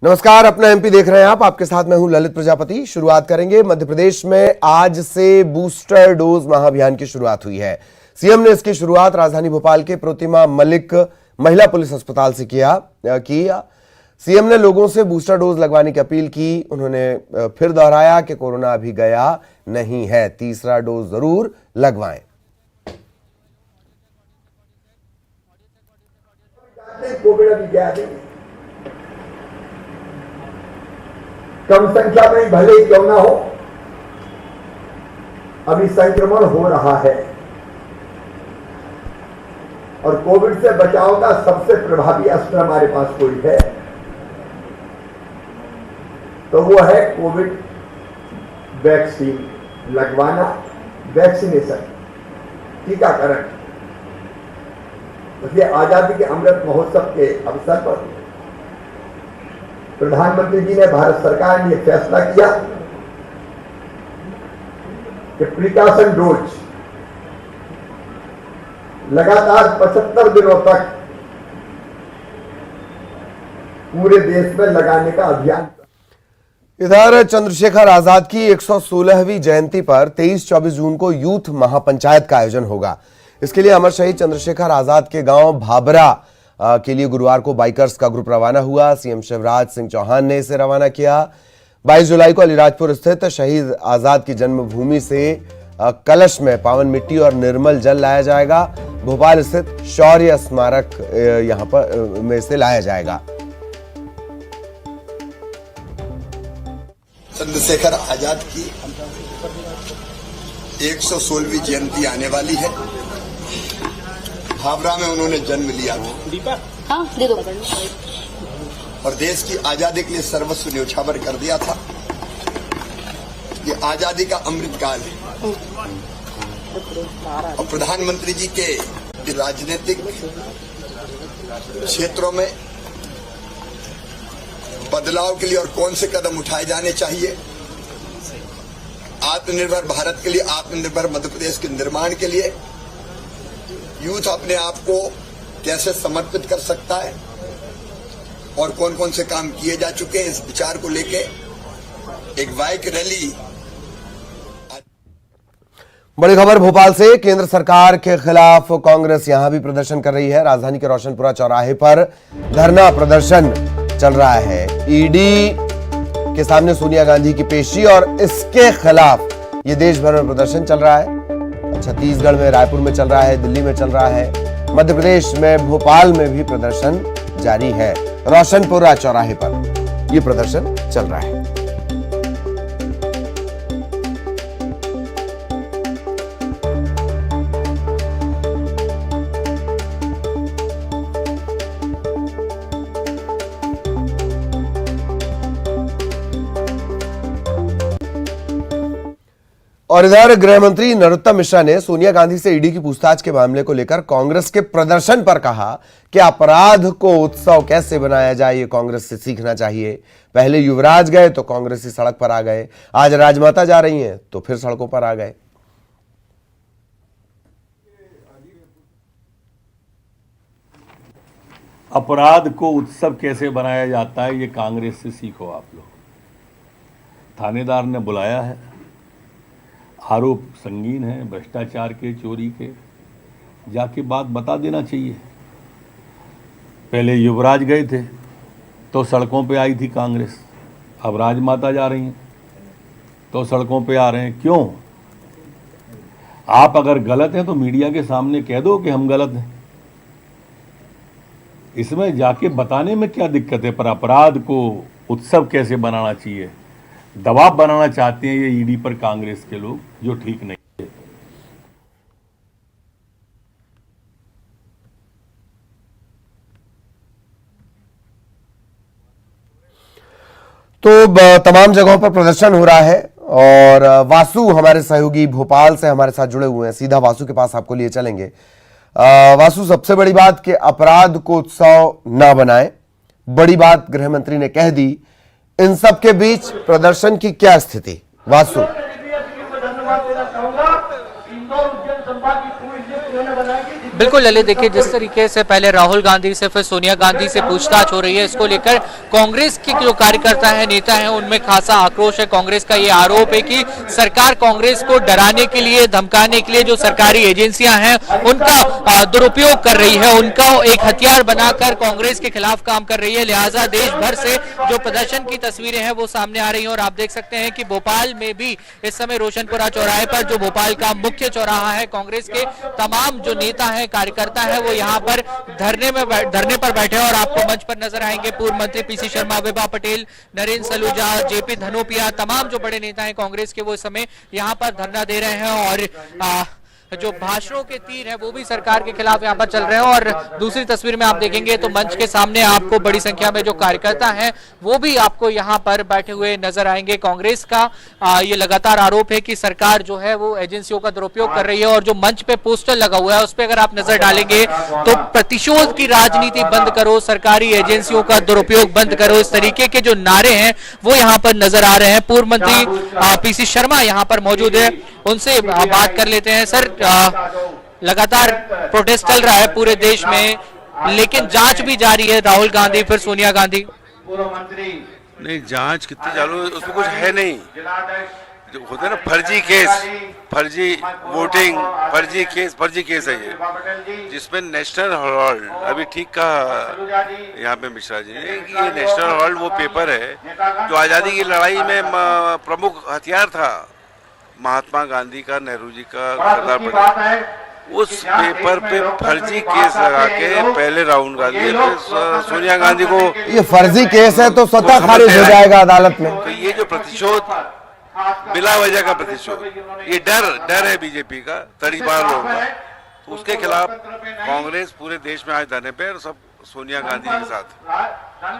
नमस्कार, अपना एमपी देख रहे हैं आप। आपके साथ मैं हूं ललित प्रजापति। शुरुआत करेंगे। मध्य प्रदेश में आज से बूस्टर डोज महाअभियान की शुरुआत हुई है। सीएम ने इसकी शुरुआत राजधानी भोपाल के प्रोतिमा मलिक महिला पुलिस अस्पताल से किया। सीएम ने लोगों से बूस्टर डोज लगवाने की अपील की। उन्होंने फिर दोहराया कि कोरोना अभी गया नहीं है, तीसरा डोज जरूर लगवाएं। कोविड अभी गया नहीं, कम संख्या में भले ही क्यों ना हो, अभी संक्रमण हो रहा है और कोविड से बचाव का सबसे प्रभावी अस्त्र हमारे पास कोई है तो वो है कोविड वैक्सीन लगवाना, वैक्सीनेशन, टीकाकरण। इसलिए आजादी के अमृत महोत्सव के अवसर पर प्रधानमंत्री जी ने, भारत सरकार ने यह फैसला किया कि प्रिकॉशन डोज लगातार 75 दिनों तक पूरे देश में लगाने का अभियान। इधर चंद्रशेखर आजाद की 116वीं जयंती पर 23-24 जून को यूथ महापंचायत का आयोजन होगा। इसके लिए अमर शहीद चंद्रशेखर आजाद के गांव भाबरा के लिए गुरुवार को बाइकर्स का ग्रुप रवाना हुआ। सीएम शिवराज सिंह चौहान ने इसे रवाना किया। 22 जुलाई को अलीराजपुर स्थित शहीद आजाद की जन्मभूमि से कलश में पावन मिट्टी और निर्मल जल लाया जाएगा। भोपाल स्थित शौर्य स्मारक यहां पर में से लाया जाएगा। चंद्रशेखर आजाद की 116वीं जयंती आने वाली है। भाबरा में उन्होंने जन्म लिया था। हाँ, दे दो। और देश की आजादी के लिए सर्वस्व न्यौछावर कर दिया था। ये आजादी का अमृत काल है और प्रधानमंत्री जी के राजनीतिक क्षेत्रों में बदलाव के लिए और कौन से कदम उठाए जाने चाहिए, आत्मनिर्भर भारत के लिए, आत्मनिर्भर मध्य प्रदेश के निर्माण के लिए यूथ अपने आप को कैसे समर्पित कर सकता है और कौन कौन से काम किए जा चुके हैं, इस विचार को लेके एक बाइक रैली। बड़ी खबर भोपाल से। केंद्र सरकार के खिलाफ कांग्रेस यहां भी प्रदर्शन कर रही है। राजधानी के रोशनपुरा चौराहे पर धरना प्रदर्शन चल रहा है। ईडी के सामने सोनिया गांधी की पेशी और इसके खिलाफ ये देश भर में प्रदर्शन चल रहा है। छत्तीसगढ़ में, रायपुर में चल रहा है, दिल्ली में चल रहा है, मध्य प्रदेश में भोपाल में भी प्रदर्शन जारी है। रोशनपुरा चौराहे पर यह प्रदर्शन चल रहा है। और इधर गृह मंत्री नरोत्तम मिश्रा ने सोनिया गांधी से ईडी की पूछताछ के मामले को लेकर कांग्रेस के प्रदर्शन पर कहा कि अपराध को उत्सव कैसे बनाया जाए, ये कांग्रेस से सीखना चाहिए। पहले युवराज गए तो कांग्रेसी सड़क पर आ गए, आज राजमाता जा रही हैं तो फिर सड़कों पर आ गए। अपराध को उत्सव कैसे बनाया जाता है, ये कांग्रेस से सीखो आप लोग। थानेदार ने बुलाया है, आरोप संगीन है, भ्रष्टाचार के, चोरी के, जाके बात बता देना चाहिए। पहले युवराज गए थे तो सड़कों पे आई थी कांग्रेस, अब राजमाता जा रही हैं तो सड़कों पे आ रहे हैं। क्यों? आप अगर गलत हैं तो मीडिया के सामने कह दो कि हम गलत हैं, इसमें जाके बताने में क्या दिक्कत है। पर अपराध को उत्सव कैसे बनाना चाहिए, दबाव बनाना चाहते हैं ये ईडी पर कांग्रेस के लोग, जो ठीक नहीं है। तो तमाम जगहों पर प्रदर्शन हो रहा है और वासु हमारे सहयोगी भोपाल से हमारे साथ जुड़े हुए हैं। सीधा वासु के पास आपको लिए चलेंगे। वासु, सबसे बड़ी बात कि अपराध को उत्सव ना बनाएं, बड़ी बात गृह मंत्री ने कह दी। इन सब के बीच प्रदर्शन की क्या स्थिति? वासु, धन्यवाद देना चाहूंगा। इंदौर उज्जैन संभाग की पूरी लिस्ट उन्होंने बनाई, बिल्कुल ललित, देखिए जिस तरीके से पहले राहुल गांधी से फिर सोनिया गांधी से पूछताछ हो रही है, इसको लेकर कांग्रेस के जो कार्यकर्ता है, नेता हैं, उनमें खासा आक्रोश है। कांग्रेस का ये आरोप है कि सरकार कांग्रेस को डराने के लिए, धमकाने के लिए जो सरकारी एजेंसियां हैं उनका दुरुपयोग कर रही है, उनका एक हथियार बनाकर कांग्रेस के खिलाफ काम कर रही है। लिहाजा देश भर से जो प्रदर्शन की तस्वीरें हैं वो सामने आ रही हैं और आप देख सकते हैं कि भोपाल में भी इस समय रोशनपुरा चौराहे पर, जो भोपाल का मुख्य चौराहा है, कांग्रेस के तमाम जो नेता हैं, कार्यकर्ता है, वो यहाँ पर धरने पर बैठे हैं और आपको मंच पर नजर आएंगे पूर्व मंत्री पीसी शर्मा, विभा पटेल, नरेंद्र सलूजा, जेपी धनोपिया, तमाम जो बड़े नेता हैं कांग्रेस के, वो इस समय यहाँ पर धरना दे रहे हैं और जो भाषणों के तीर है वो भी सरकार के खिलाफ यहाँ पर चल रहे हैं। और दूसरी तस्वीर में आप देखेंगे तो मंच के सामने आपको बड़ी संख्या में जो कार्यकर्ता हैं वो भी आपको यहाँ पर बैठे हुए नजर आएंगे। कांग्रेस का ये लगातार आरोप है कि सरकार जो है वो एजेंसियों का दुरुपयोग कर रही है और जो मंच पे पोस्टर लगा हुआ है उस पर अगर आप नजर डालेंगे तो प्रतिशोध की राजनीति बंद करो, सरकारी एजेंसियों का दुरुपयोग बंद करो, इस तरीके के जो नारे हैं वो यहाँ पर नजर आ रहे हैं। पूर्व मंत्री पीसी शर्मा यहाँ पर मौजूद है, उनसे बात कर लेते हैं। सर, लगातार प्रोटेस्ट चल रहा है पूरे देश में, लेकिन जांच भी जारी है, राहुल गांधी फिर सोनिया गांधी। नहीं, जांच कितनी चालू है उसमें कुछ है नहीं। जो होते हैं ना फर्जी केस, फर्जी वोटिंग, फर्जी केस है ये, जिसमें नेशनल हॉल्ट, अभी ठीक कहा यहाँ पे मिश्रा जी ने कि ये नेशनल हॉल्ट वो पेपर है जो आज़ादी की लड़ाई में प्रमुख हथियार था महात्मा गांधी का, नेहरू जी का, सरदार पटेल। उस पेपर पे फर्जी केस लगा के पहले राहुल गांधी, फिर सोनिया गांधी को, ये फर्जी केस है तो स्वतः खारिज हो जाएगा अदालत में। तो ये जो प्रतिशोध, बिला वजह का प्रतिशोध, ये डर है बीजेपी का, तड़ीपार लोगों का, तो उसके खिलाफ कांग्रेस पूरे देश में आज धरने पे और सब सोनिया गांधी के साथ।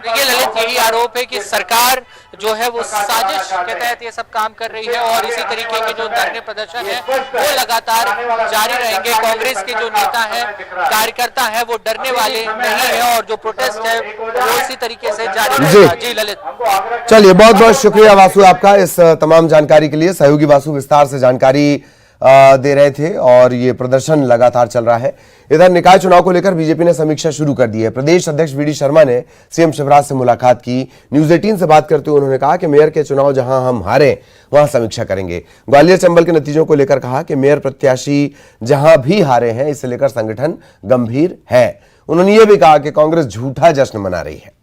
देखिए ललित, यही आरोप है कि सरकार जो है वो साजिश के तहत ये सब काम कर रही है और इसी तरीके के जो धरने प्रदर्शन है वो लगातार जारी रहेंगे। कांग्रेस के जो नेता हैं, कार्यकर्ता हैं, वो डरने वाले नहीं है और जो प्रोटेस्ट है वो इसी तरीके से जारी रहेगा। जी ललित, चलिए, बहुत बहुत शुक्रिया वासु आपका इस तमाम जानकारी के लिए। सहयोगी वासु विस्तार से जानकारी दे रहे थे और ये प्रदर्शन लगातार चल रहा है। इधर निकाय चुनाव को लेकर बीजेपी ने समीक्षा शुरू कर दी है। प्रदेश अध्यक्ष वीडी शर्मा ने सीएम शिवराज से मुलाकात की। न्यूज 18 से बात करते हुए उन्होंने कहा कि मेयर के चुनाव जहां हम हारे वहां समीक्षा करेंगे। ग्वालियर चंबल के नतीजों को लेकर कहा कि मेयर प्रत्याशी जहां भी हारे हैं इसे लेकर संगठन गंभीर है। उन्होंने ये भी कहा कि कांग्रेस झूठा जश्न मना रही है।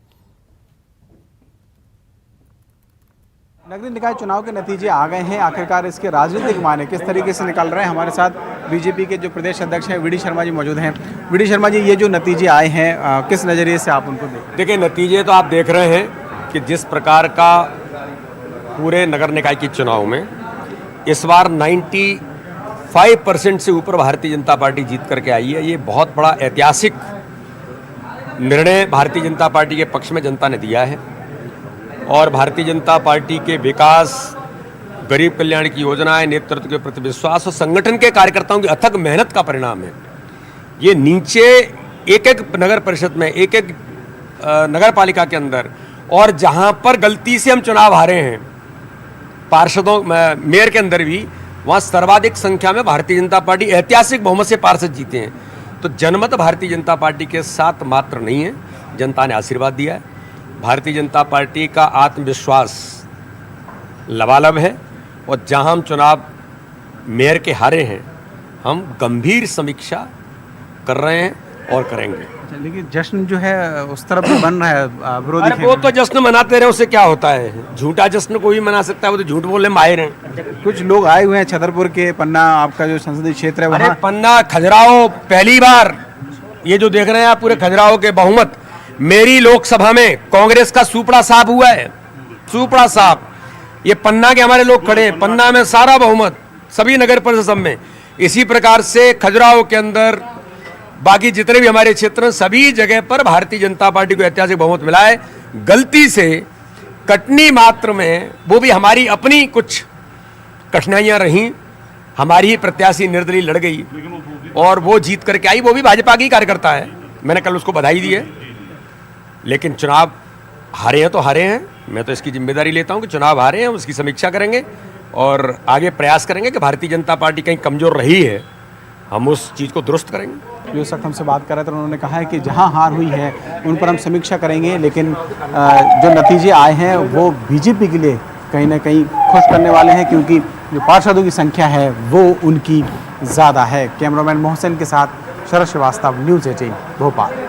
नगरीय निकाय चुनाव के नतीजे आ गए हैं, आखिरकार इसके राजनीतिक मायने किस तरीके से निकल रहे हैं। हमारे साथ बीजेपी के जो प्रदेश अध्यक्ष हैं वीडी शर्मा जी मौजूद हैं। वीडी शर्मा जी, ये जो नतीजे आए हैं किस नज़रिए से आप उनको देखें? देखिए, नतीजे तो आप देख रहे हैं कि जिस प्रकार का पूरे नगर निकाय के चुनाव में इस बार 95% से ऊपर भारतीय जनता पार्टी जीत करके आई है। ये बहुत बड़ा ऐतिहासिक निर्णय भारतीय जनता पार्टी के पक्ष में जनता ने दिया है और भारतीय जनता पार्टी के विकास, गरीब कल्याण की योजनाएं, नेतृत्व के प्रति विश्वास और संगठन के कार्यकर्ताओं की अथक मेहनत का परिणाम है। ये नीचे एक एक नगर परिषद में, एक एक नगर पालिका के अंदर, और जहां पर गलती से हम चुनाव हारे हैं पार्षदों, मेयर के अंदर भी, वहां सर्वाधिक संख्या में भारतीय जनता पार्टी ऐतिहासिक बहुमत से पार्षद जीते हैं। तो जनमत भारतीय जनता पार्टी के साथ मात्र नहीं है, जनता ने आशीर्वाद दिया है। भारतीय जनता पार्टी का आत्मविश्वास लबालब है और जहां हम चुनाव मेयर के हारे हैं, हम गंभीर समीक्षा कर रहे हैं और करेंगे। लेकिन जश्न जो है उस तरफ भी बन रहा है विरोधी। अरे वो तो जश्न मनाते रहे, उससे क्या होता है? झूठा जश्न कोई भी मना सकता है, वो तो झूठ बोलने में माहिर हैं। कुछ लोग आए हुए हैं छतरपुर के, पन्ना आपका जो संसदीय क्षेत्र है अरे वहाँ। पन्ना, खजुराहो, पहली बार ये जो देख रहे हैं आप, पूरे खजुराहो के बहुमत मेरी लोकसभा में कांग्रेस का सुपड़ा साफ हुआ है, सुपड़ा साफ। ये पन्ना के हमारे लोग खड़े हैं, पन्ना में सारा बहुमत, सभी नगर परिषद में। इसी प्रकार से खजुराहो के अंदर, बाकी जितने भी हमारे क्षेत्र, सभी जगह पर भारतीय जनता पार्टी को ऐतिहासिक बहुमत मिला है। गलती से कटनी मात्र में, वो भी हमारी अपनी कुछ कठिनाइयां रहीं, हमारी ही प्रत्याशी निर्दलीय लड़ गई और वो जीत करके आई। वो भी भाजपा की कार्यकर्ता है, मैंने कल उसको बधाई दी है। लेकिन चुनाव हारे हैं तो हारे हैं, मैं तो इसकी जिम्मेदारी लेता हूं कि चुनाव हारे हैं, उसकी समीक्षा करेंगे और आगे प्रयास करेंगे कि भारतीय जनता पार्टी कहीं कमज़ोर रही है हम उस चीज़ को दुरुस्त करेंगे। जो इस वक्त हमसे बात कर रहे थे उन्होंने कहा है कि जहां हार हुई है उन पर हम समीक्षा करेंगे, लेकिन जो नतीजे आए हैं वो बीजेपी के लिए कहीं ना कहीं खुश करने वाले हैं, क्योंकि जो पार्षदों की संख्या है वो उनकी ज़्यादा है। कैमरामैन मोहसिन के साथ शरद श्रीवास्तव, न्यूज़ 18 भोपाल।